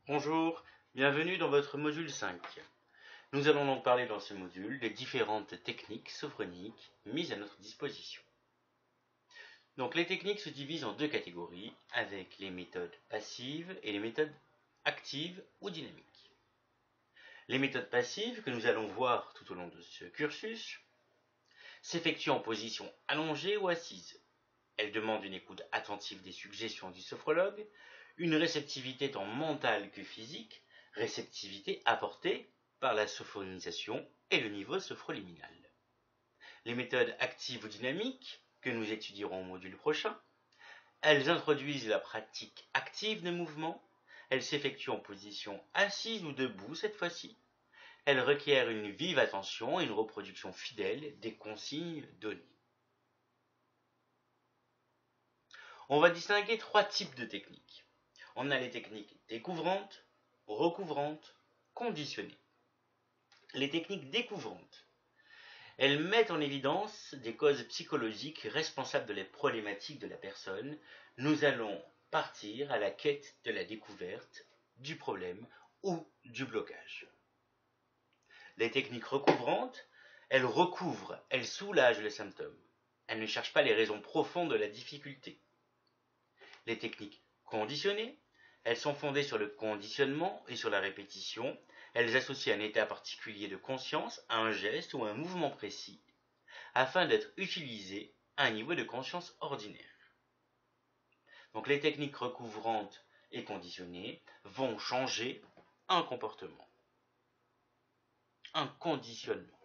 Bonjour, bienvenue dans votre module 5. Nous allons donc parler dans ce module des différentes techniques sophroniques mises à notre disposition. Donc les techniques se divisent en deux catégories, avec les méthodes passives et les méthodes actives ou dynamiques. Les méthodes passives, que nous allons voir tout au long de ce cursus, s'effectuent en position allongée ou assise. Elles demandent une écoute attentive des suggestions du sophrologue, une réceptivité tant mentale que physique, réceptivité apportée par la sophronisation et le niveau sophroliminal. Les méthodes actives ou dynamiques, que nous étudierons au module prochain, elles introduisent la pratique active des mouvements, elles s'effectuent en position assise ou debout cette fois-ci, elles requièrent une vive attention et une reproduction fidèle des consignes données. On va distinguer trois types de techniques. On a les techniques découvrantes, recouvrantes, conditionnées. Les techniques découvrantes, elles mettent en évidence des causes psychologiques responsables de la problématique de la personne. Nous allons partir à la quête de la découverte du problème ou du blocage. Les techniques recouvrantes, elles recouvrent, elles soulagent les symptômes. Elles ne cherchent pas les raisons profondes de la difficulté. Les techniques conditionnées, elles sont fondées sur le conditionnement et sur la répétition. Elles associent un état particulier de conscience à un geste ou à un mouvement précis, afin d'être utilisées à un niveau de conscience ordinaire. Donc les techniques recouvrantes et conditionnées vont changer un comportement, un conditionnement.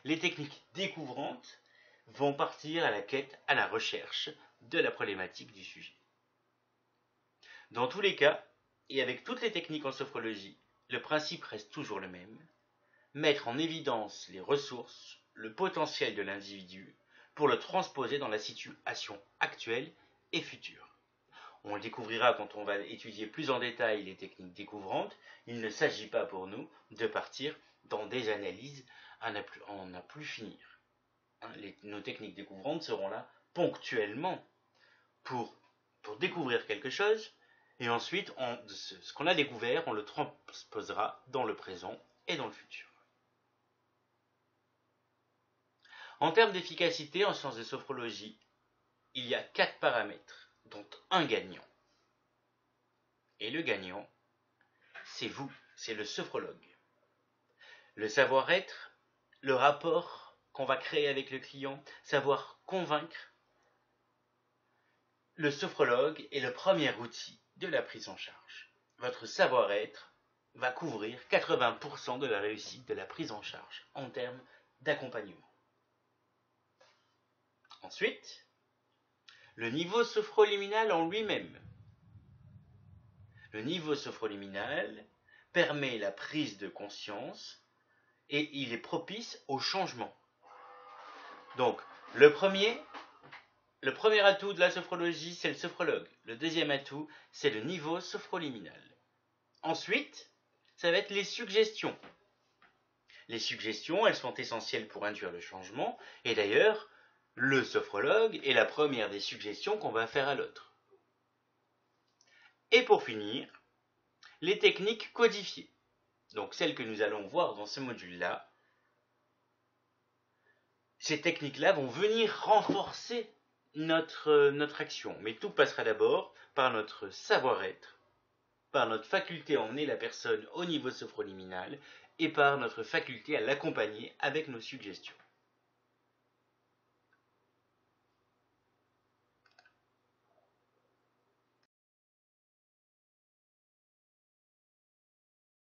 Les techniques découvrantes vont partir à la quête, à la recherche de la problématique du sujet. Dans tous les cas, et avec toutes les techniques en sophrologie, le principe reste toujours le même, mettre en évidence les ressources, le potentiel de l'individu pour le transposer dans la situation actuelle et future. On le découvrira quand on va étudier plus en détail les techniques découvrantes. Il ne s'agit pas pour nous de partir dans des analyses à n'en plus finir. Nos techniques découvrantes seront là ponctuellement pour découvrir quelque chose, et ensuite, ce qu'on a découvert, on le transposera dans le présent et dans le futur. En termes d'efficacité en sciences de sophrologie, il y a 4 paramètres, dont un gagnant. Et le gagnant, c'est vous, c'est le sophrologue. Le savoir-être, le rapport qu'on va créer avec le client, savoir convaincre. Le sophrologue est le premier outil de la prise en charge. Votre savoir-être va couvrir 80% de la réussite de la prise en charge en termes d'accompagnement. Ensuite, le niveau sophroliminal en lui-même. Le niveau sophroliminal permet la prise de conscience et il est propice au changement. Donc, le premier atout de la sophrologie, c'est le sophrologue. Le deuxième atout, c'est le niveau sophroliminal. Ensuite, ça va être les suggestions. Les suggestions, elles sont essentielles pour induire le changement, et d'ailleurs, le sophrologue est la première des suggestions qu'on va faire à l'autre. Et pour finir, les techniques codifiées. Donc celles que nous allons voir dans ce module-là, ces techniques-là vont venir renforcer notre action. Mais tout passera d'abord par notre savoir-être, par notre faculté à emmener la personne au niveau sophroliminal et par notre faculté à l'accompagner avec nos suggestions.